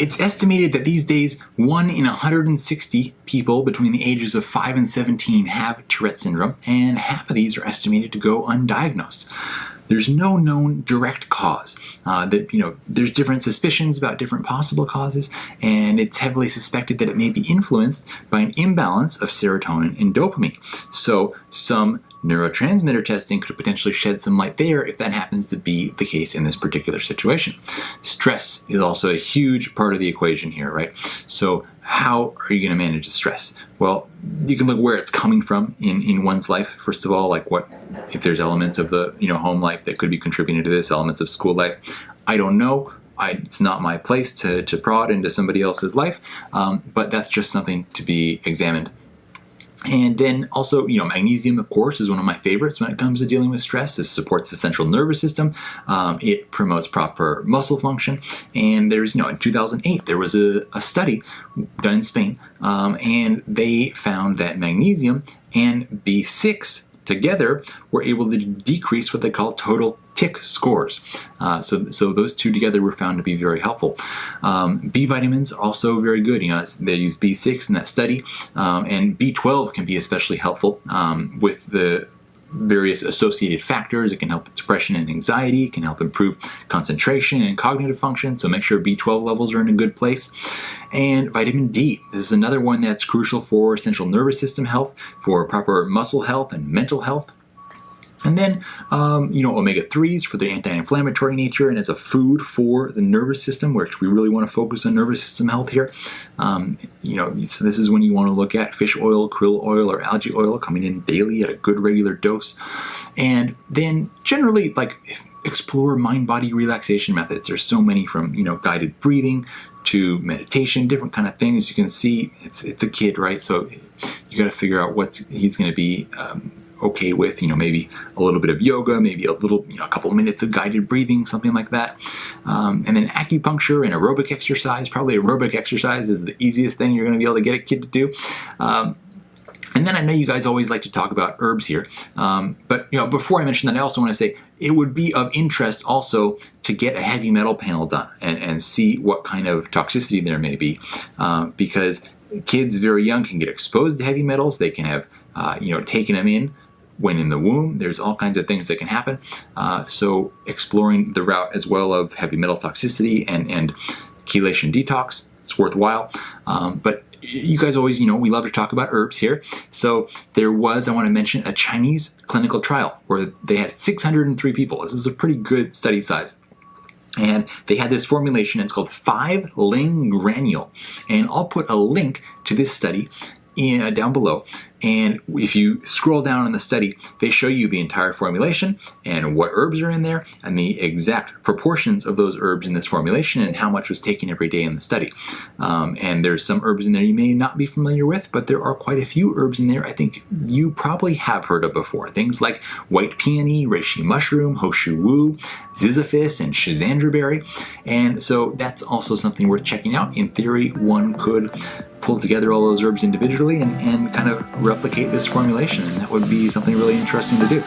It's estimated that these days 1 in 160 people between the ages of 5 and 17 have Tourette syndrome, and half of these are estimated to go undiagnosed. There's no known direct cause. There's different suspicions about different possible causes, and it's heavily suspected that it may be influenced by an imbalance of serotonin and dopamine. So some neurotransmitter testing could potentially shed some light there if that happens to be the case in this particular situation. Stress is also a huge part of the equation here, right? So how are you going to manage the stress? Well, you can look where it's coming from in one's life. First of all, like what if there's elements of the home life that could be contributing to this, elements of school life. I don't know. It's not my place to prod into somebody else's life, but that's just something to be examined. And then also, magnesium, of course, is one of my favorites when it comes to dealing with stress. This supports the central nervous system. It promotes proper muscle function. And there's, in 2008, there was a study done in Spain, and they found that magnesium and B6 together were able to decrease what they call total tic scores. So those two together were found to be very helpful. B vitamins are also very good. They use B6 in that study, and B12 can be especially helpful with the various associated factors. It can help with depression and anxiety. It can help improve concentration and cognitive function. So make sure B12 levels are in a good place. And vitamin D. This is another one that's crucial for central nervous system health, for proper muscle health and mental health. And then, omega-3s for their anti-inflammatory nature and as a food for the nervous system, which we really want to focus on nervous system health here. So this is when you want to look at fish oil, krill oil, or algae oil coming in daily at a good regular dose. And then generally, explore mind-body relaxation methods. There's so many, from, guided breathing to meditation, different kind of things. You can see it's a kid, right? So you got to figure out what he's going to be okay with, maybe a little bit of yoga, maybe a couple of minutes of guided breathing, something like that. And then acupuncture and aerobic exercise. Probably aerobic exercise is the easiest thing you're going to be able to get a kid to do. And then I know you guys always like to talk about herbs here, but before I mention that, I also want to say it would be of interest also to get a heavy metal panel done and see what kind of toxicity there may be, because kids very young can get exposed to heavy metals. They can have taken them in when in the womb. There's all kinds of things that can happen. So exploring the route as well of heavy metal toxicity and chelation detox, it's worthwhile. But you guys always, we love to talk about herbs here. So there was, I want to mention, a Chinese clinical trial where they had 603 people. This is a pretty good study size. And they had this formulation, it's called 5-ling granule. And I'll put a link to this study down below. And if you scroll down in the study, they show you the entire formulation and what herbs are in there and the exact proportions of those herbs in this formulation and how much was taken every day in the study. And there's some herbs in there you may not be familiar with, but there are quite a few herbs in there I think you probably have heard of before. Things like white peony, reishi mushroom, hoshu wu, ziziphus, and schizandra And so that's also something worth checking out. In theory, one could pull together all those herbs individually and kind of replicate this formulation, and that would be something really interesting to do.